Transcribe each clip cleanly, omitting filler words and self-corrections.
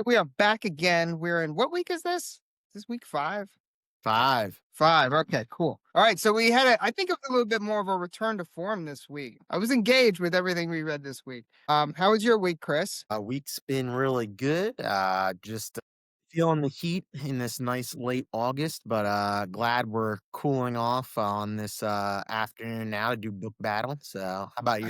We are back again. We're in what week is this? Is this week 5? 5. 5. Okay, cool. All right. So we had I think it was a little bit more of a return to form this week. I was engaged with everything we read this week. How was your week, Chris? Week's been really good. Just feeling the heat in this nice late August, but glad we're cooling off on this afternoon now to do book battle. So, how about you?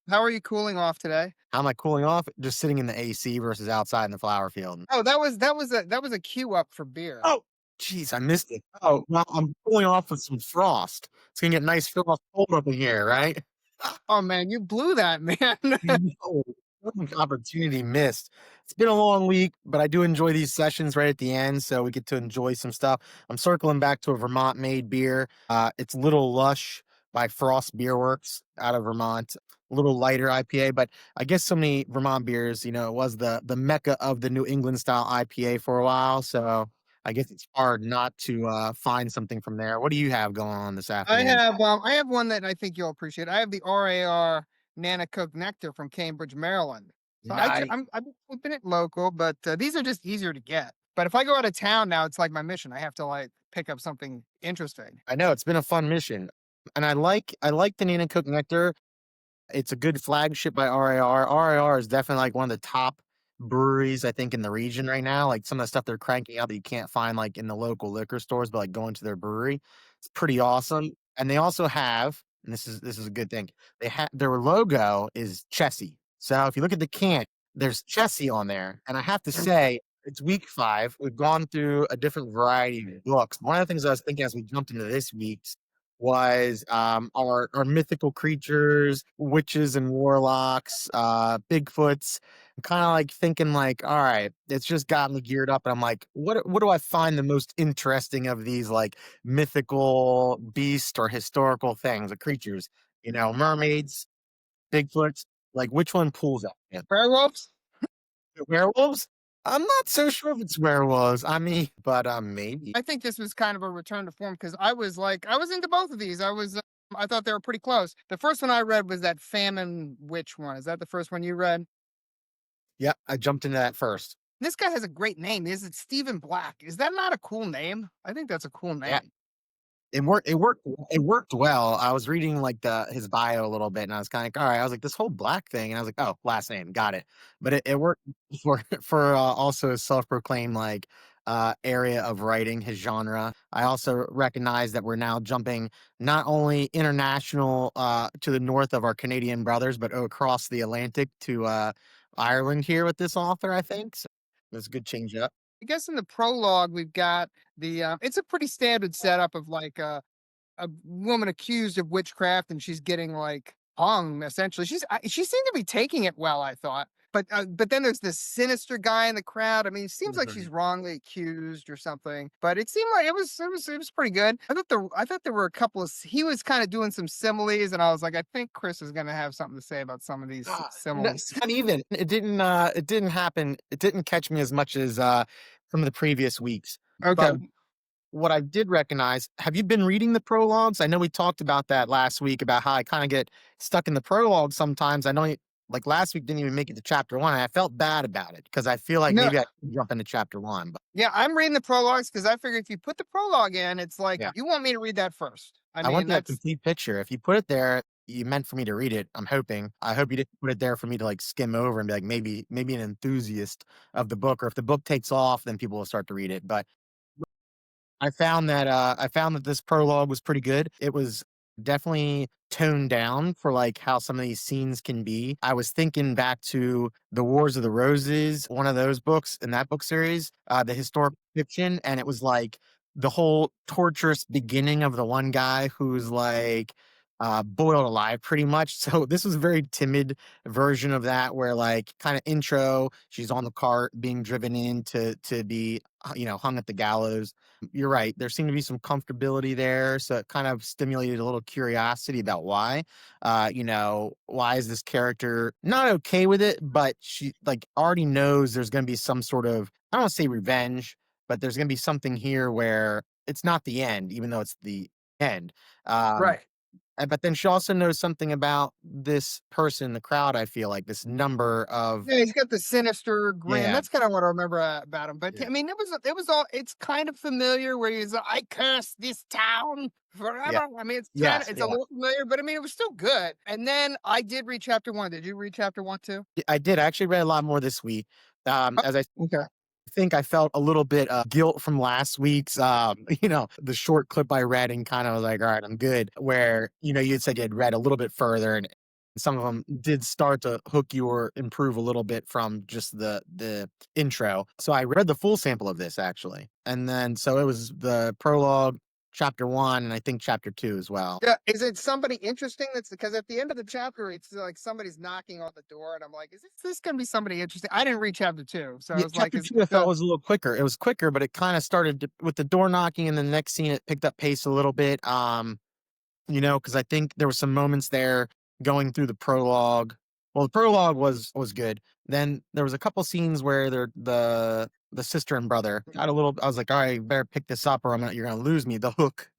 How are you cooling off today? How am I cooling off? Just sitting in the AC versus outside in the flower field. Oh, that was a cue up for beer. Oh, jeez, I missed it. Oh, well, I'm cooling off with some frost. It's gonna get nice frost cold up in here, right? Oh man, you blew that, man. No, opportunity missed. It's been a long week, but I do enjoy these sessions right at the end, so we get to enjoy some stuff. I'm circling back to a Vermont-made beer. It's Little Lush by Frost Beer Works out of Vermont. A little lighter IPA, but I guess so many Vermont beers, it was the mecca of the New England style IPA for a while. So I guess it's hard not to find something from there. What do you have going on this afternoon? I have one that I think you'll appreciate. I have the RAR Nana Coke Nectar from Cambridge, Maryland. So Nice. I'm keeping it local, but these are just easier to get. But if I go out of town now, it's like my mission. I have to like pick up something interesting. I know it's been a fun mission, and I like the Nina Cook Nectar. It's a good flagship by RAR. RAR is definitely like one of the top breweries I think in the region right now. Like some of the stuff they're cranking out that you can't find like in the local liquor stores, but like going to their brewery, it's pretty awesome. And they also have, and this is a good thing. They have their logo is Chessie. So if you look at the can, there's Chessie on there, and I have to say. It's week 5. We've gone through a different variety of books. One of the things I was thinking as we jumped into this week's was our mythical creatures, witches and warlocks, Bigfoots. I'm kind of like thinking like, all right, it's just got me geared up, and I'm like, what do I find the most interesting of these like mythical beasts or historical things, or creatures? Mermaids, Bigfoots. Like, which one pulls out? Werewolves? Werewolves? I'm not so sure if it's werewolves. I mean, but maybe. I think this was kind of a return to form because I was into both of these. I thought they were pretty close. The first one I read was that Famine Witch one. Is that the first one you read? Yeah, I jumped into that first. This guy has a great name. Is it Stephen Black? Is that not a cool name? I think that's a cool Yeah, name. it worked well. I was reading like the his bio a little bit, and I was kind of like, all right. I was like, this whole black thing, and I was like, oh, last name, got it. But it worked for also a self-proclaimed like area of writing, his genre. I also recognize that we're now jumping not only international to the north of our Canadian brothers, but across the Atlantic to Ireland here with this author. I think so. That's a good change up. I guess in the prologue we've got it's a pretty standard setup of like a woman accused of witchcraft and she's getting like hung essentially. She seemed to be taking it well, I thought. But then there's this sinister guy in the crowd. I mean, it seems like she's Mhm. wrongly accused or something. But it seemed like it was pretty good. I thought there were a couple of he was kind of doing some similes, and I was like, I think Chris is going to have something to say about some of these similes. Not even. It didn't happen. It didn't catch me as much as from the previous weeks. Okay. But what I did recognize, have you been reading the prologues? I know we talked about that last week about how I kind of get stuck in the prologue sometimes. I know like last week didn't even make it to chapter 1. And I felt bad about it because I feel like No, maybe I should jump into chapter 1. But yeah, I'm reading the prologues because I figure if you put the prologue in, it's like yeah, you want me to read that first. I I want mean, that that's complete picture. If you put it there, you meant for me to read it. I'm hoping. I hope you didn't put it there for me to like skim over and be like maybe an enthusiast of the book, or if the book takes off, then people will start to read it. But I found that this prologue was pretty good. It was definitely toned down for like how some of these scenes can be. I was thinking back to The Wars of the Roses, one of those books in that book series, the historic fiction, and it was like the whole torturous beginning of the one guy who's like boiled alive pretty much. So this was a very timid version of that where like kind of intro, she's on the cart being driven in to be hung at the gallows. You're right. There seemed to be some comfortability there, so it kind of stimulated a little curiosity about why. Why is this character not okay with it, but she like already knows there's going to be some sort of I don't want to say revenge, but there's going to be something here where it's not the end, even though it's the end. Um, right. but then she also knows something about this person in the crowd, I feel like, this number of Yeah, he's got the sinister grin. yeah, That's kinda what I remember, about him, but, yeah, I mean, it was all it's kind of familiar where he's, "I curse this town yeah, forever." I mean, yes, it's a yeah. little familiar, but, I mean, it was still good, and then I did read chapter 1. Did you read chapter 1 too? I did. I actually read a lot more this week. Oh, As I okay. think I felt a little bit guilt from last week's, the short clip I read and kind of was like, all right, I'm good. Where, you had said you had read a little bit further and some of them did start to hook you or improve a little bit from just the intro. So I read the full sample of this actually. And then, so it was the prologue, chapter one, and I think chapter two as well. Yeah, is it somebody interesting that's because at the end of the chapter, it's like somebody's knocking on the door, and I'm like, "Is this gonna be somebody interesting?" I didn't read chapter 2, so I Yeah, was like, chapter "Is 2 I this felt was a little quicker. It was quicker, but it kinda started to with the door knocking and the next scene, it picked up pace a little bit, because I think there were some moments there going through the prologue. Well, the prologue was good. Then there was a couple scenes where the sister and brother got a little I was like, "Alright, you better pick this up or you're gonna lose me, the hook."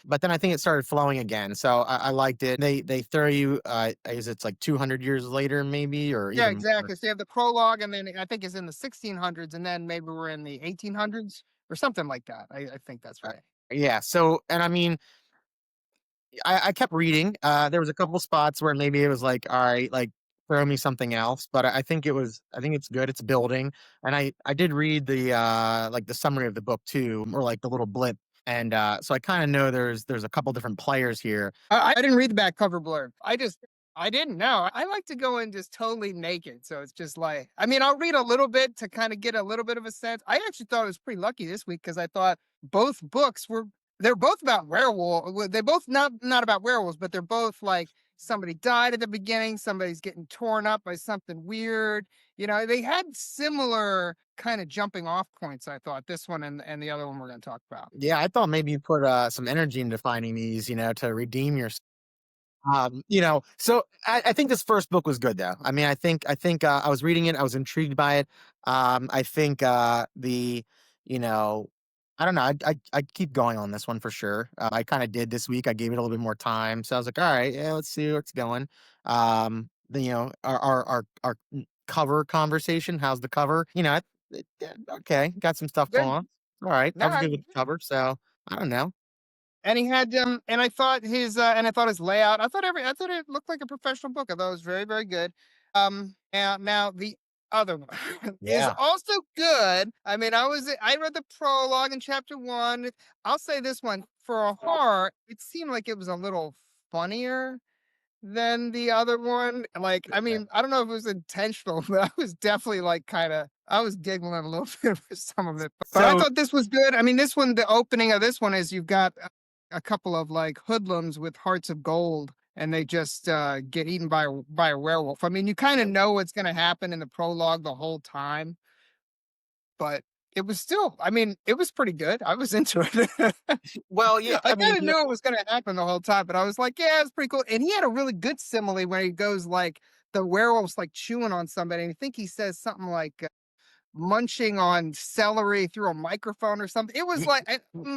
But then I think it started flowing again, so I liked it. They throw you, is it's like 200 years later maybe or Yeah, even more. exactly. So you have the prologue, and then I think it's in the 1600s, and then maybe we're in the 1800s or something like that. I think that's Uh, right. yeah, so and I mean I kept reading. There was a couple spots where maybe it was like, all right, like throw me something else. But I think it's good. It's building. And I did read the like the summary of the book too, or like the little blip. And so I kind of know there's a couple different players here. I didn't read the back cover blurb. I didn't know. I like to go in just totally naked. So it's just like, I mean, I'll read a little bit to kind of get a little bit of a sense. I actually thought I was pretty lucky this week because I thought both books they're both about werewolf. They both not about werewolves, but they're both like somebody died at the beginning, somebody's getting torn up by something weird. They had similar kind of jumping off points, I thought, this one and the other one we're gonna talk about. Yeah, I thought maybe you put some energy into finding these, to redeem your so I think this first book was good though. I mean, I think I was reading it, I was intrigued by it. I think you know, I don't know, I'd keep going on this one for sure. I kind of did this week. I gave it a little bit more time, so I was like, all right, yeah, let's see where it's going. Our cover conversation. How's the cover? Yeah, okay, got some stuff going Good. on. All right, I No, was good with the cover, so I don't know. and he had and I thought his layout, I thought it looked like a professional book. I thought it was very, very good. And now the other one is Yeah. also good. I mean, I read the prologue in chapter 1. I'll say this one for a horror, it seemed like it was a little funnier than the other one. Like, I mean, I don't know if it was intentional, but I was definitely like I was giggling a little bit for some of it. But I So thought this was good. I mean, this one, the opening of this one is you've got a couple of like hoodlums with hearts of gold, and they just get eaten by a werewolf. I mean, you kind of know what's going to happen in the prologue the whole time, but it was still, I mean, it was pretty good. I was into it. well, yeah, I I mean, kind of knew it was going to happen the whole time, but I was like, yeah, it's pretty cool. And he had a really good simile where he goes like the werewolf's like chewing on somebody, and I think he says something like munching on celery through a microphone or something. It was like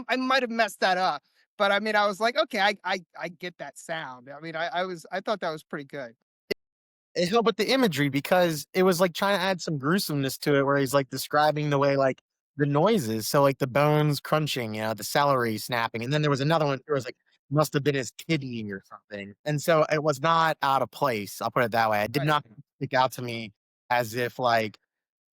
I might have messed that up, but I mean, I was like, okay, I get that sound. I mean, I thought that was pretty good. it helped with the imagery because it was like trying to add some gruesomeness to it where he's like describing the way like the noises. So like the bones crunching, the celery snapping. And then there was another one where it was like must have been his kidney or something. And so it was not out of place. I'll put it that way. It did Right. not stick out to me as if like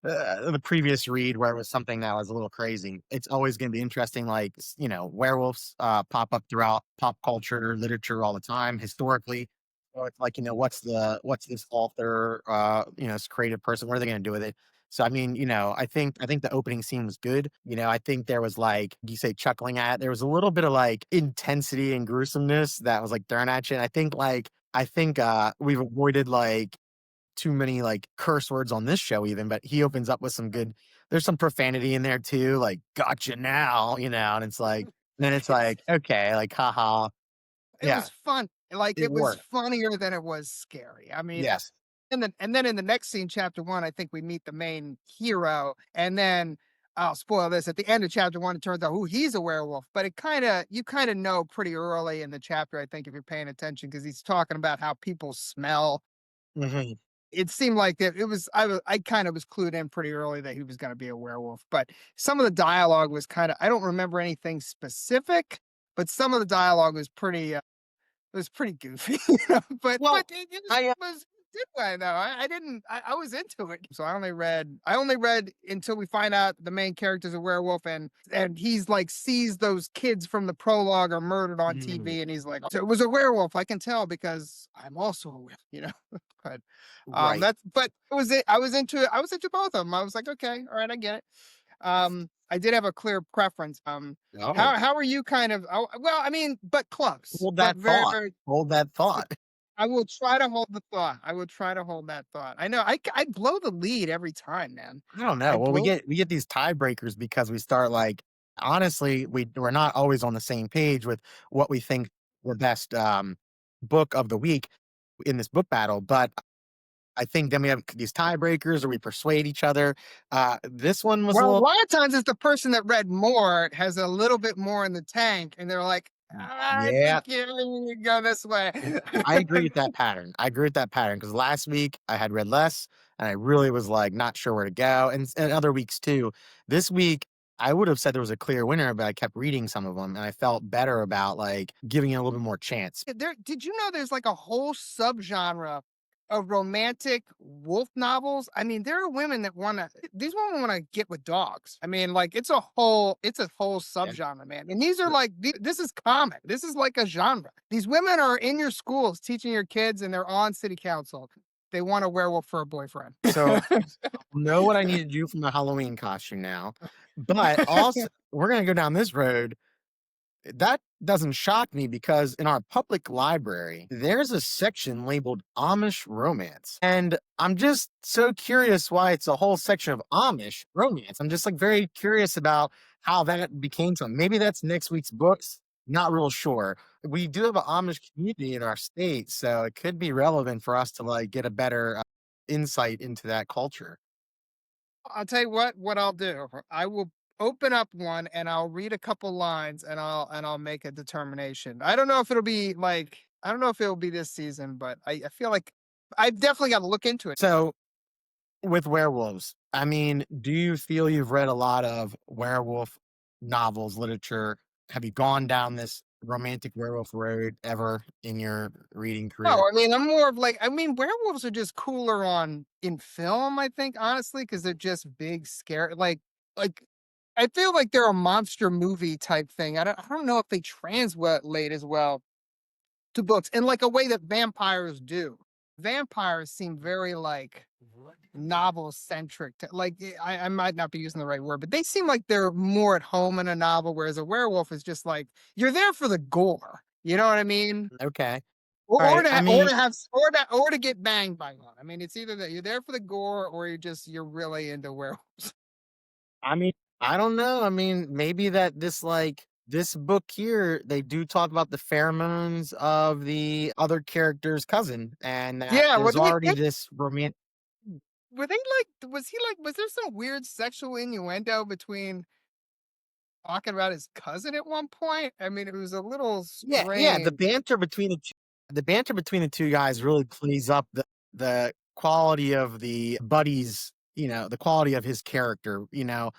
the previous read where it was something that was a little crazy. It's always going to be interesting. Like, werewolves pop up throughout pop culture, literature all the time, historically. So it's like, what's this author, this creative person, what are they going to do with it? So, I mean, I think the opening scene was good. I think there was like, you say chuckling at, there was a little bit of like intensity and gruesomeness that was like thrown at you. And I think we've avoided like too many like curse words on this show even, but he opens up with some good there's some profanity in there too, like gotcha now, and it's like then it's like, okay, like haha. It Yeah, was fun. Like it it was worked. funnier than it was scary. I mean, Yes. and then in the next scene, chapter 1, I think we meet the main hero, and then I'll spoil this. At the end of chapter 1, it turns out, he's a werewolf, but it kinda you kinda know pretty early in the chapter, I think, if you're paying attention, because he's talking about how people smell. Mhm. It seemed like it was I kinda was clued in pretty early that he was gonna be a werewolf, but some of the dialogue was kinda, I don't remember anything specific, but some of the dialogue was pretty goofy, you know, but Well, it I was a good way though. I didn't I was into it. So I only read until we find out the main character's a werewolf, and he's like sees those kids from the prologue are murdered on mm, TV, and he's like, so it was a werewolf. I can tell because I'm also a werewolf, you know. But right. that's but it was it. I was into both of them. I was like, okay, all right, I get it. I did have a clear preference. Oh, How are you kind of, well, I mean, but close, hold but that very, thought. very, Hold that thought. I will try to hold the thought. I will try to hold that thought. I know I blow the lead every time, man. I don't I know. Well, blow we get these tiebreakers because we start like honestly, we're not always on the same page with what we think the best book of the week in this book battle, but I think then we have these tiebreakers or we persuade each other. This one was a Well, a little lot of times it's the person that read more has a little bit more in the tank, and they're like, I yeah, think you go this way. I agree with that pattern. I agree with that pattern because last week I had read less and I really was like not sure where to go, and other weeks too. This week I would have said there was a clear winner, but I kept reading some of them and I felt better about like giving it a little bit more chance. Did you know there's like a whole subgenre of romantic wolf novels? I mean, there are women that these women want to get with dogs. I mean, like it's a whole Yeah. subgenre, man. And these are like this is common. This is like a genre. These women are in your schools teaching your kids, and they're on city council. They want a werewolf for a boyfriend. So know what I need to do for my Halloween costume now, but also we're gonna go down this road. That doesn't shock me because in our public library, there's a section labeled Amish romance. And I'm just so curious why it's a whole section of Amish romance. I'm just like very curious about how that became something. Maybe that's next week's books. Not real sure. We do have an Amish community in our state, so it could be relevant for us to like get a better insight into that culture. I'll tell you what I'll do. I will open up one and I'll read a couple lines, and I'll make a determination. I don't know if it'll be this season, but I feel like I've definitely got to look into it. So with werewolves, I mean, do you feel you've read a lot of werewolf novels, literature? Have you gone down this romantic werewolf road ever in your reading No, career? I mean, I'm more of like, I mean, werewolves are just cooler on in film, I think, honestly, because they're just big, scary. Like I feel like they're a monster movie type thing. I don't know if they translate as well to books in like a way that vampires do. Vampires seem very like novel centric. I might not be using the right word, but they seem like they're more at home in a novel, whereas a werewolf is just like you're there for the gore. You know what I mean? Okay. Or, All or right. to I ha- or mean, to have or to get banged by one. I mean, it's either that you're there for the gore or you're really into werewolves. I mean, I don't know. I mean, maybe that this like this book here, they do talk about the pheromones of the other character's cousin, and that Yeah, there's already this romantic. were they like was there some weird sexual innuendo between talking about his cousin at one point? I mean, it was a little Yeah, yeah, strange. the banter between the 2 guys really plays up the quality of the buddies, you know, the quality of his character, you know,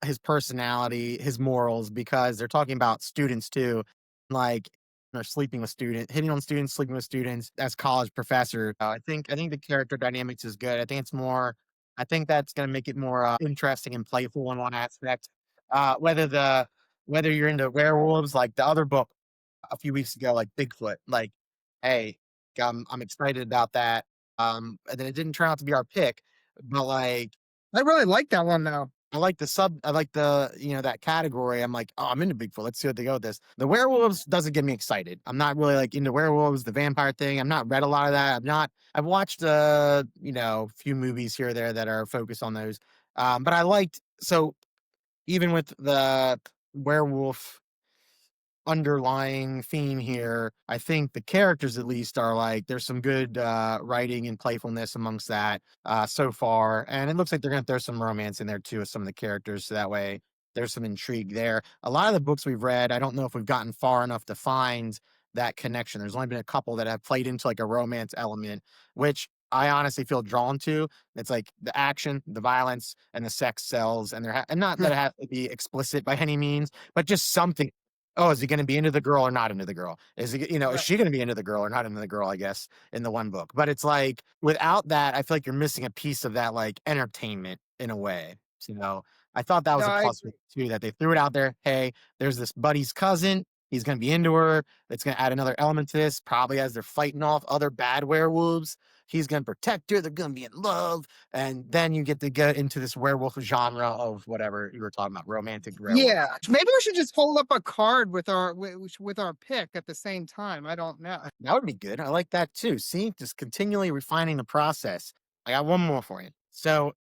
his personality, his morals, because they're talking about students too, like, they're sleeping with hitting on students, sleeping with students as college professor. I think the character dynamics is good. I think that's gonna make it more, interesting and playful in one aspect. Whether whether you're into werewolves like the other book a few weeks ago, like Bigfoot. Like, hey, I'm excited about that. And then it didn't turn out to be our pick, but like I really like that one though. I like the you know that category. I'm like, oh, I'm into Bigfoot. Let's see what they go with this. The werewolves doesn't get me excited. I'm not really like into werewolves, the vampire thing. I'm not read a lot of that. I've watched you know, few movies here or there that are focused on those. But I liked so even with the werewolf underlying theme here. I think the characters at least are like there's some good writing and playfulness amongst that so far, and it looks like they're gonna throw some romance in there too with some of the characters, so that way there's some intrigue there. A lot of the books we've read, I don't know if we've gotten far enough to find that connection. There's only been a couple that have played into like a romance element, which I honestly feel drawn to. It's like the action, the violence, and the sex sells, and and not that it has to be explicit by any means, but just something. Oh, is he going to be into the girl or not into the girl? Is he, is Right. she going to be into the girl or not into the girl? I guess in the one book, but it's like without that, I feel like you're missing a piece of that like entertainment in a way. I thought that No, was a I plus agree. too that they threw it out there. Hey, there's this buddy's cousin. He's going to be into her. It's going to add another element to this. Probably as they're fighting off other bad werewolves, he's going to protect her. They're going to be in love, and then you get to get into this werewolf genre of whatever you were talking about, romantic Yeah, werewolves. maybe we should just hold up a card with our pick at the same time. I don't know. That would be good. I like that too. See, just continually refining the process. I got one more for you. So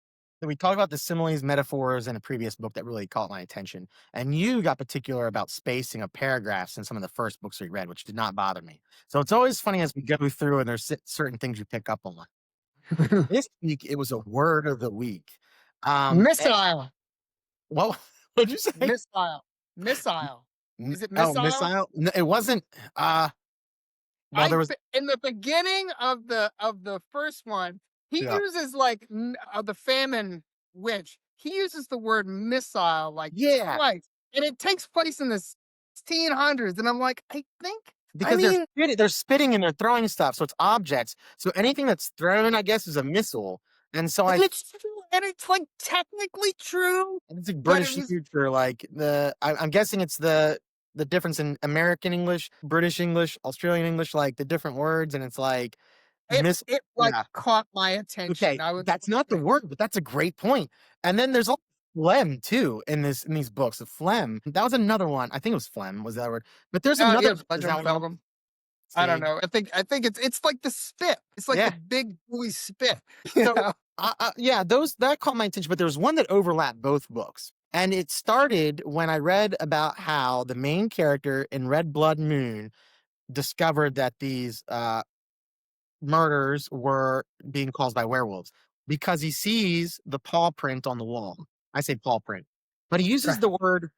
we talked about the similes, metaphors in a previous book that really caught my attention. And you got particular about spacing of paragraphs in some of the first books we read, which did not bother me. So it's always funny as we go through and there's certain things you pick up on. This week, it was a word of the week. And, Missile, well, what'd you say? missile, missile. Is it Oh, missile? missile? No, it wasn't. Well, there was, In the beginning of the first one, he yeah. uses like the famine witch. He uses the word missile like Yeah. twice, and it takes place in the 1600s. And I'm like, I think, I Because mean, they're spitting and they're throwing stuff, so it's objects. So anything that's thrown, I guess, is a missile. And so and it's true, and it's like technically true, it's like but it British was literature, like I'm guessing it's the difference in American English, British English, Australian English, like the different words, and it's like it miss. it like Yeah, caught my attention. okay, I was that's not the like, word, but that's a great point. And then there's all phlegm too in these books. The phlegm, that was another one. I think it was phlegm was that word, but there's oh another. yeah, Is that Fledgem one of them? Felgem. I don't See, know. I think it's like the spit. It's like the yeah. big gooey spit. You So, know? yeah, those that caught my attention, but there was one that overlapped both books. And it started when I read about how the main character in Red Blood Moon discovered that these murders were being caused by werewolves because he sees the paw print on the wall. I say paw print, but he uses Right. the word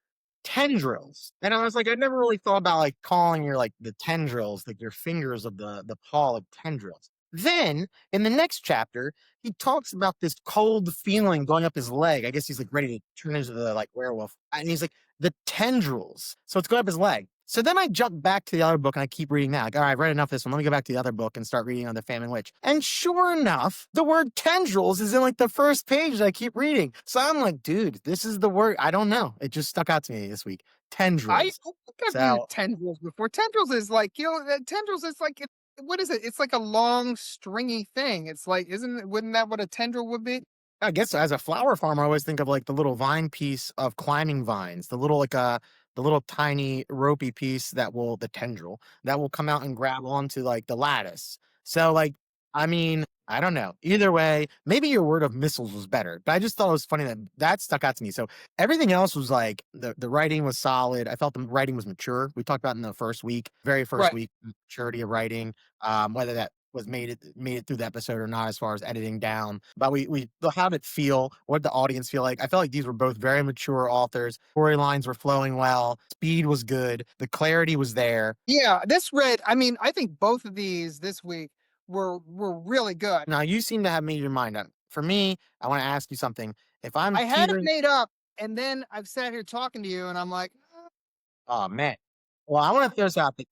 tendrils. And I was like, I never really thought about like calling your like the tendrils, like your fingers of the paw like tendrils. Then in the next chapter, he talks about this cold feeling going up his leg. I guess he's like ready to turn into the like werewolf. And he's like, the tendrils. So it's going up his leg. So then I jump back to the other book and I keep reading that. Like, all right, I've read enough of this one. Let me go back to the other book and start reading on the Famine Witch. And sure enough, the word tendrils is in like the first page that I keep reading. So I'm like, dude, this is the word. I don't know. It just stuck out to me this week. I Tendrils. think I've used So tendrils before. Tendrils is like, tendrils is like, what is it? It's like a long, stringy thing. It's like, wouldn't that what a tendril would be? I guess as a flower farmer, I always think of like the little vine piece of climbing vines, the little the little tiny ropey piece the tendril that will come out and grab onto like the lattice. So like, I mean, I don't know. Either way, maybe your word of missiles was better, but I just thought it was funny that that stuck out to me. So everything else was like the writing was solid. I felt the writing was mature. We talked about in the first week, very first Right. week, maturity of writing, whether that was made it through the episode or not as far as editing down. But we how did it feel? What did the audience feel like? I felt like these were both very mature authors. Storylines were flowing well. Speed was good. The clarity was there. Yeah. I mean, I think both of these this week were really good. Now you seem to have made your mind up. For me, I want to ask you something. If I'm I had it teetering, made up, and then I've sat here talking to you, and I'm like, oh man. Well, I want to throw this out there.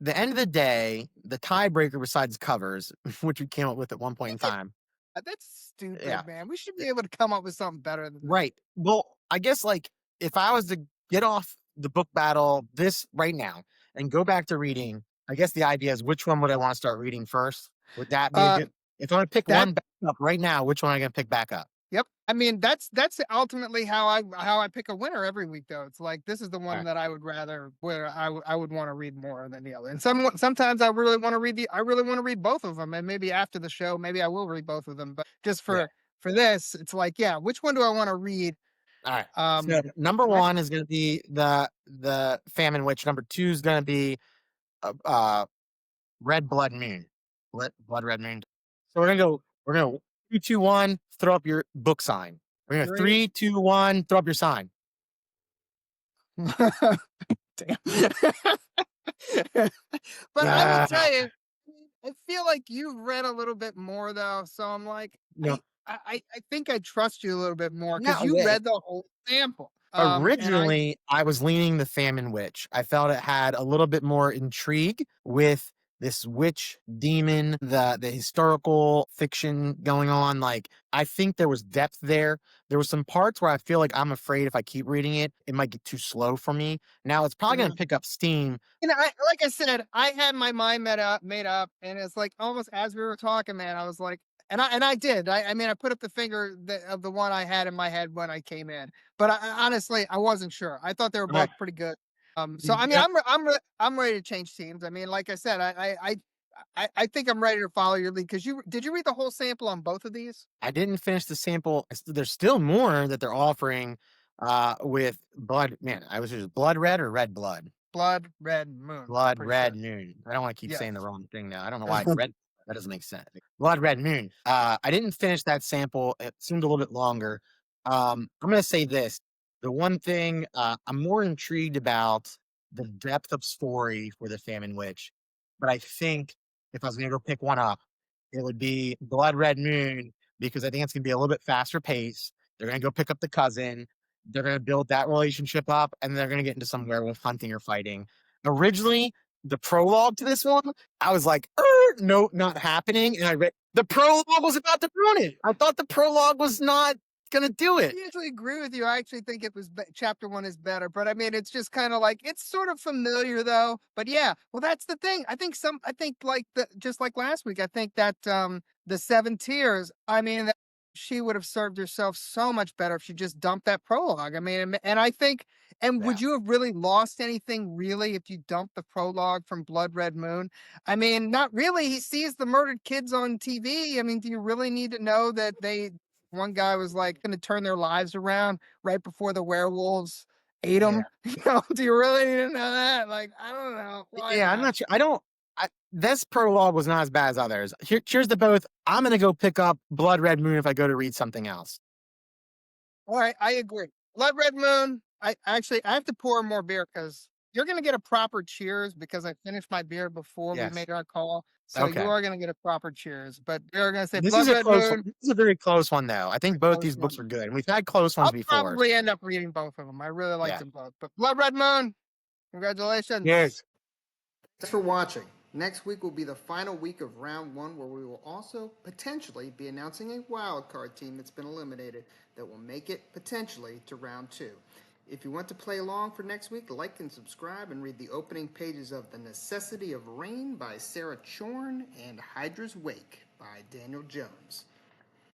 The end of the day, the tiebreaker besides covers, which we came up with at one point in time. That's Yeah. stupid, man. We should be able to come up with something better than that. Right. Well, I guess like if I was to get off the book battle this right now and go back to reading, I guess the idea is which one would I want to start reading first? Would that be a Uh, good if I want to pick that one back up right now, which one am I gonna pick back up? Yep. I mean, that's ultimately how I pick a winner every week, though. It's like this is the All one right. that I would rather where I would want to read more than the other. And sometimes I really want to read both of them, and maybe after the show, maybe I will read both of them. But just Yeah. for this, it's like, yeah, which one do I want to read? All right. Um, So number next, one is going to be the Famine Witch. Number two is going to be Red Blood Moon. Blood Red Moon. So we're gonna go. We're gonna 3, 2, 1. Throw up your book sign. We're gonna three. 3, 2, 1. Throw up your sign. Damn. But I will Yeah. tell you, I feel like you've read a little bit more though, so I'm like, No. I think I trust you a little bit more because No. you read the whole sample. And I Originally, I was leaning the Famine Witch. I felt it had a little bit more intrigue with this witch demon, the historical fiction going on. Like, I think there was depth there. There was some parts where I feel like I'm afraid if I keep reading it, it might get too slow for me. Now it's probably gonna Mhm. pick up steam. Like I said, I had my mind made up, and it's like almost as we were talking, man. I was like, and I did. I mean, I put up the finger of the one I had in my head when I came in, but honestly, I wasn't sure. I thought they were Okay. both pretty good. So I mean, Yeah, I'm ready to change teams. I mean, like I said, I think I'm ready to follow your lead because you did you read the whole sample on both of these? I didn't finish the sample. There's still more that they're offering with blood. Man, I was just blood red or red blood. Blood, Red Moon. I'm Blood pretty sure. Red Moon. I don't wanna keep Yes. saying the wrong thing now. I don't know why red that doesn't make sense. Blood Red Moon. I didn't finish that sample. It seemed a little bit longer. I'm gonna say this. The one thing, I'm more intrigued about the depth of story for the Famine Witch, but I think if I was gonna go pick one up, it would be Blood Red Moon because I think it's gonna be a little bit faster pace. They're gonna go pick up the cousin. They're gonna build that relationship up, and they're gonna get into some werewolf hunting or fighting. Originally, the prologue to this one, I was like, no, not happening. And I read the prologue was about to ruin it. I thought the prologue was not gonna do I it. usually agree with you. I actually think it was chapter one is better, but I mean, it's just kind of like it's sort of familiar though. But yeah, well, that's the thing. I think like just like last week, I think that the seven tears. I mean, that she would have served herself so much better if she just dumped that prologue. I mean, and I think, and Yeah, would you have really lost anything really if you dumped the prologue from Blood Red Moon? I mean, not really. He sees the murdered kids on TV. I mean, do you really need to know that one guy was like going to turn their lives around right before the werewolves ate yeah, them. Do you really need to know that? Like, I don't know. Why yeah. I'm not? not sure. I don't. This prologue was not as bad as others. Cheers to both. I'm gonna go pick up Blood Red Moon if I go to read something else. All right, I agree. Blood Red Moon. I have to pour more beer because you're going to get a proper cheers because I finished my beer before we Yes. made our call. So you Okay. are going to get a proper cheers. But you're going to say This is Blood a Red close one. Moon. This is a very close one, though. I A think both close these books one. are good, and we've had close ones I'll before. probably end up reading both of them. I really like Yeah. them both. But Blood Red Moon, congratulations. Yes. Thanks for watching. Next week will be the final week of round one, where we will also potentially be announcing a wild card team that's been eliminated that will make it potentially to round two. If you want to play along for next week, like and subscribe and read the opening pages of The Necessity of Rain by Sarah Chorn and Hydra's Wake by Daniel Jones.